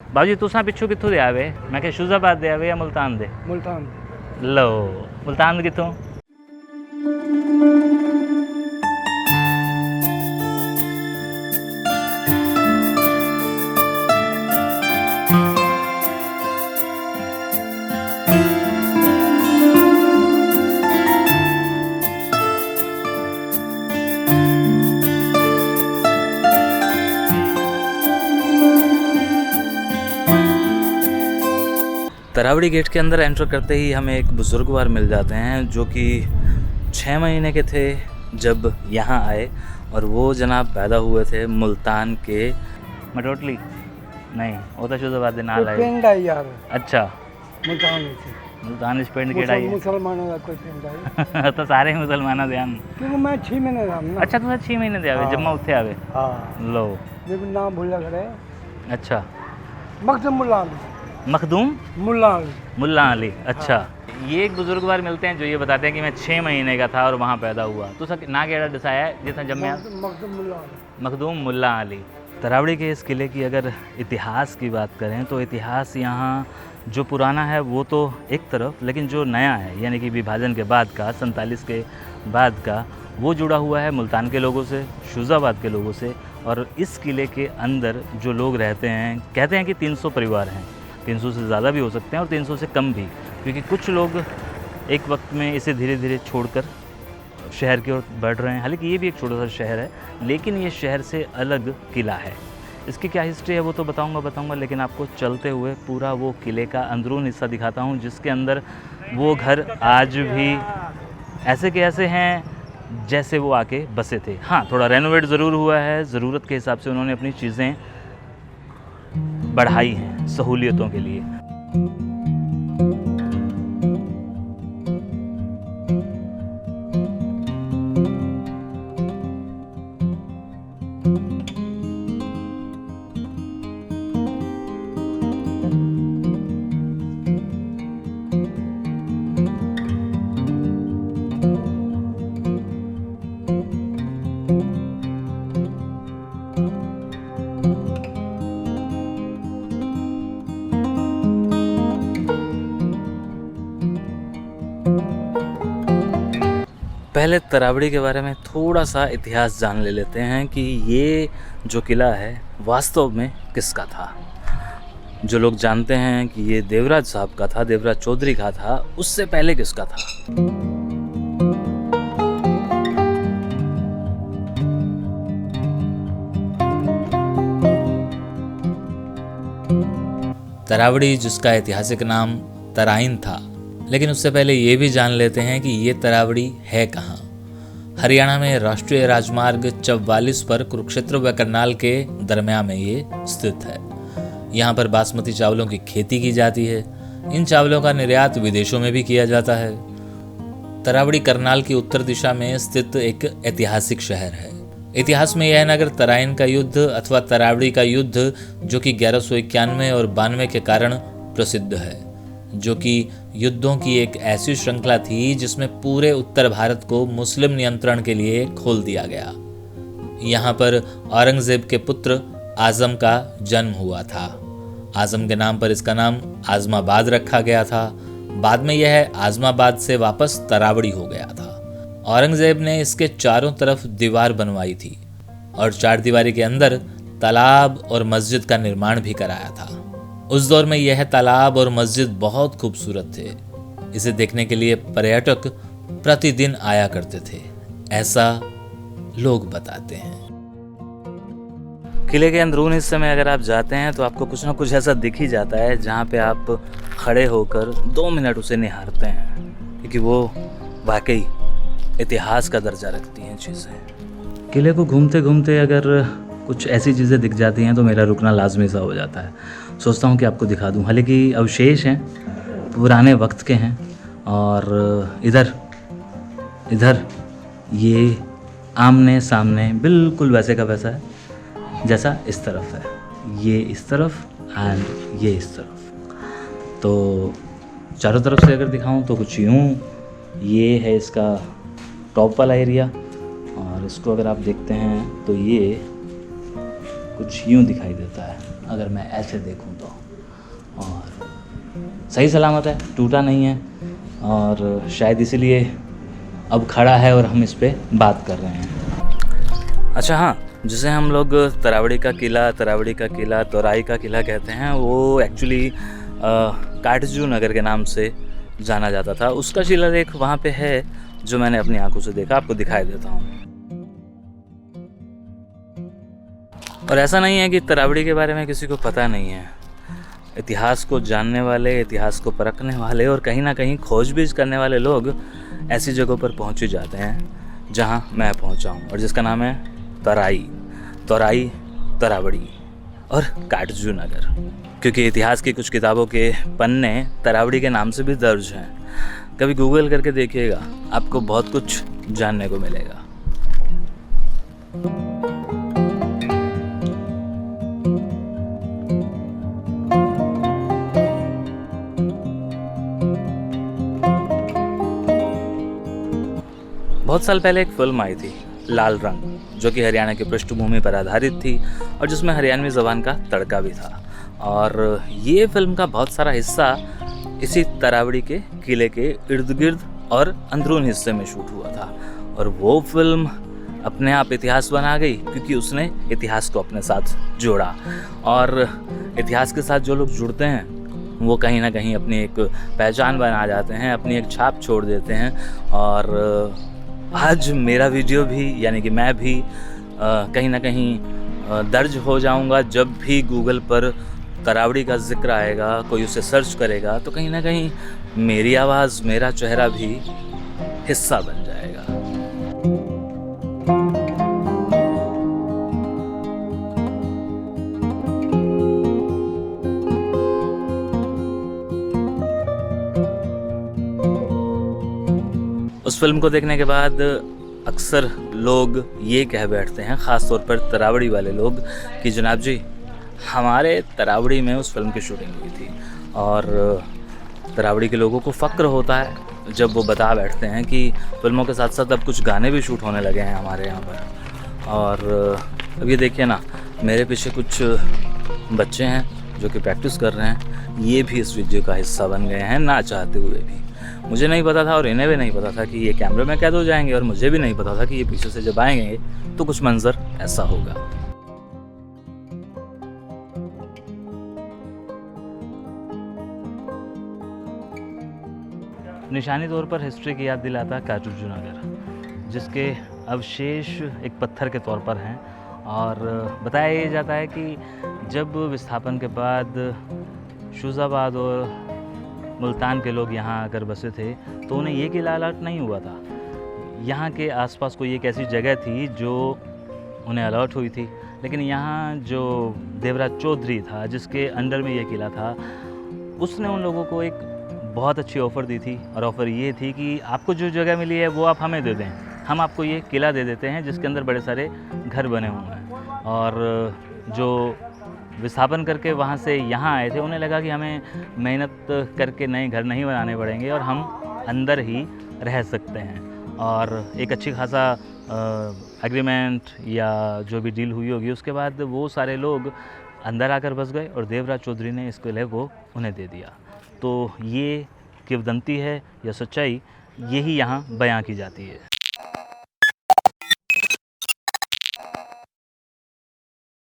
बाबू जी तुसां पिछू कित्थों दे आवे? मैं क्या शुजाबाद दे आवे या मुल्तान दे? मुल्तान। लो मुल्तान कित्थों? तरावड़ी गेट के अंदर एंटर करते ही हमें एक बुजुर्गवार मिल जाते हैं जो कि 6 महीने के थे जब यहाँ आए और वो जनाब पैदा हुए थे मुल्तान के मटोटली नहीं वो तो शुजाबाद दे नाल आए पिंड है यार। अच्छा मुल्तान मुल्तान इस पिंड केड़ा है मुसलमानों का कोई पिंड है तो सारे मुसलमान दे आन क्योंकि मैं 6 महीने रहा ना। अच्छा तुसा 6 महीने दे आवे जम्मा उत्थे आवे हाँ लो मेरे नाम भूला करे अच्छा मखदूम मुल्ला मखदूम मुल्ला मुल्ला अली अच्छा ये एक बुजुर्गवार मिलते हैं जो ये बताते हैं कि मैं 6 महीने का था और वहाँ पैदा हुआ तो सर ना केड़ा दसाया है जितना जम्मे मखदूम मुल्ला मखदूम मुल्ला अली। तरावड़ी के इस किले की अगर इतिहास की बात करें तो इतिहास यहाँ जो पुराना है वो तो एक तरफ लेकिन जो नया है यानी कि विभाजन के बाद का 47 के बाद का वो जुड़ा हुआ है मुल्तान के लोगों से शुजाबाद के लोगों से और इस किले के अंदर जो लोग रहते हैं कहते हैं कि 300 परिवार हैं 300 से ज़्यादा भी हो सकते हैं और 300 से कम भी क्योंकि कुछ लोग एक वक्त में इसे धीरे धीरे छोड़कर शहर की ओर बढ़ रहे हैं। हालांकि ये भी एक छोटा सा शहर है लेकिन ये शहर से अलग किला है। इसकी क्या हिस्ट्री है वो तो बताऊंगा लेकिन आपको चलते हुए पूरा वो किले का अंदरून हिस्सा दिखाता हूँ जिसके अंदर वो घर आज भी ऐसे के ऐसे हैं जैसे वो आके बसे थे। हाँ थोड़ा रेनोवेट ज़रूर हुआ है, ज़रूरत के हिसाब से उन्होंने अपनी चीज़ें बढ़ाई हैं सहूलियतों के लिए। पहले तरावड़ी के बारे में थोड़ा सा इतिहास जान लेते हैं कि ये जो किला है वास्तव में किसका था। जो लोग जानते हैं कि ये देवराज साहब का था, देवराज चौधरी का था, उससे पहले किसका था। तरावड़ी जिसका ऐतिहासिक नाम तराइन था लेकिन उससे पहले ये भी जान लेते हैं कि ये तरावड़ी है कहाँ। हरियाणा में राष्ट्रीय राजमार्ग 44 पर कुरुक्षेत्र व करनाल के दरमियान में ये स्थित है। यहाँ पर बासमती चावलों की खेती की जाती है। इन चावलों का निर्यात विदेशों में भी किया जाता है। तरावड़ी करनाल की उत्तर दिशा में स्थित एक ऐतिहासिक शहर है। इतिहास में यह नगर तराइन का युद्ध अथवा तरावड़ी का युद्ध जो कि 1191 और 92 के कारण प्रसिद्ध है, जो कि युद्धों की एक ऐसी श्रृंखला थी जिसमें पूरे उत्तर भारत को मुस्लिम नियंत्रण के लिए खोल दिया गया। यहाँ पर औरंगजेब के पुत्र आजम का जन्म हुआ था। आजम के नाम पर इसका नाम आजमाबाद रखा गया था। बाद में यह आजमाबाद से वापस तरावड़ी हो गया था। औरंगजेब ने इसके चारों तरफ दीवार बनवाई थी और चारदीवारी के अंदर तालाब और मस्जिद का निर्माण भी कराया था। उस दौर में यह तालाब और मस्जिद बहुत खूबसूरत थे। इसे देखने के लिए पर्यटक प्रतिदिन आया करते थे, ऐसा लोग बताते हैं। किले के अंदरून हिस्से में अगर आप जाते हैं तो आपको कुछ ना कुछ ऐसा दिख ही जाता है जहाँ पे आप खड़े होकर 2 मिनट उसे निहारते हैं क्योंकि वो वाकई इतिहास का दर्जा रखती हैं चीज़ें। किले को घूमते घूमते अगर कुछ ऐसी चीज़ें दिख जाती हैं तो मेरा रुकना लाजमी सा हो जाता है। सोचता हूँ कि आपको दिखा दूँ। हालांकि अवशेष हैं, पुराने वक्त के हैं और इधर ये आमने सामने बिल्कुल वैसे का वैसा है जैसा इस तरफ है। ये इस तरफ एंड ये इस तरफ। तो चारों तरफ से अगर दिखाऊं तो कुछ यूँ ये है इसका टॉप वाला एरिया और इसको अगर आप देखते हैं तो ये कुछ यूँ दिखाई देता है अगर मैं ऐसे देखूं तो। सही सलामत है, टूटा नहीं है और शायद इसीलिए अब खड़ा है और हम इस पे बात कर रहे हैं। अच्छा हाँ, जिसे हम लोग तरावड़ी का किला, तोराई का किला कहते हैं, वो एक्चुअली काटजू नगर के नाम से जाना जाता था। उसका शिलालेख वहाँ पे है जो मैंने अपनी आंखों से देखा, आपको दिखाई देता हूँ। और ऐसा नहीं है कि तरावड़ी के बारे में किसी को पता नहीं है। इतिहास को जानने वाले, इतिहास को परखने वाले और कहीं ना कहीं खोजबीन करने वाले लोग ऐसी जगहों पर पहुँच ही जाते हैं जहाँ मैं पहुँचा हूँ, और जिसका नाम है तोराई, तरावड़ी और काटजू नगर। क्योंकि इतिहास की कुछ किताबों के पन्ने तरावड़ी के नाम से भी दर्ज हैं। कभी गूगल करके देखिएगा, आपको बहुत कुछ जानने को मिलेगा। बहुत साल पहले एक फिल्म आई थी लाल रंग, जो कि हरियाणा की पृष्ठभूमि पर आधारित थी और जिसमें हरियाणवी ज़बान का तड़का भी था। और ये फिल्म का बहुत सारा हिस्सा इसी तरावड़ी के किले के इर्द गिर्द और अंदरून हिस्से में शूट हुआ था। और वो फिल्म अपने आप इतिहास बना गई क्योंकि उसने इतिहास को अपने साथ जोड़ा। और इतिहास के साथ जो लोग जुड़ते हैं वो कहीं ना कहीं अपनी एक पहचान बना जाते हैं, अपनी एक छाप छोड़ देते हैं। और आज मेरा वीडियो भी, यानी कि मैं भी कहीं ना कहीं दर्ज हो जाऊंगा जब भी गूगल पर तरावड़ी का जिक्र आएगा, कोई उसे सर्च करेगा तो कहीं ना कहीं मेरी आवाज़, मेरा चेहरा भी हिस्सा बन जाएगा। उस फिल्म को देखने के बाद अक्सर लोग ये कह बैठते हैं, ख़ास तौर पर तरावड़ी वाले लोग, कि जनाब जी हमारे तरावड़ी में उस फिल्म की शूटिंग हुई थी। और तरावड़ी के लोगों को फ़क्र होता है जब वो बता बैठते हैं कि फिल्मों के साथ साथ अब कुछ गाने भी शूट होने लगे हैं हमारे यहाँ पर। और अब ये देखिए ना, मेरे पीछे कुछ बच्चे हैं जो कि प्रैक्टिस कर रहे हैं, ये भी इस वीडियो का हिस्सा बन गए हैं ना चाहते हुए भी। मुझे नहीं पता था और इन्हें भी नहीं पता था कि ये कैमरे में कैद हो जाएंगे, और मुझे भी नहीं पता था कि ये पीछे से जब आएंगे तो कुछ मंजर ऐसा होगा। निशानी तौर पर हिस्ट्री की याद दिलाता काटजू नगर, जिसके अवशेष एक पत्थर के तौर पर हैं। और बताया ये जाता है कि जब विस्थापन के बाद शुजाबाद और मुल्तान के लोग यहाँ आकर बसे थे तो उन्हें ये किला अलर्ट नहीं हुआ था। यहाँ के आसपास कोई एक ऐसी जगह थी जो उन्हें अलर्ट हुई थी, लेकिन यहाँ जो देवराज चौधरी था जिसके अंडर में ये किला था, उसने उन लोगों को एक बहुत अच्छी ऑफ़र दी थी। और ऑफ़र ये थी कि आपको जो जगह मिली है वो आप हमें दे दें, हम आपको ये किला दे देते हैं जिसके अंदर बड़े सारे घर बने हुए हैं। और जो विस्थापन करके वहाँ से यहाँ आए थे उन्हें लगा कि हमें मेहनत करके नए घर नहीं बनाने पड़ेंगे और हम अंदर ही रह सकते हैं। और एक अच्छी खासा एग्रीमेंट या जो भी डील हुई होगी, उसके बाद वो सारे लोग अंदर आकर बस गए और देवराज चौधरी ने इस किले को उन्हें दे दिया। तो ये किंवदंती है या सच्चाई, यही यहाँ बयां की जाती है।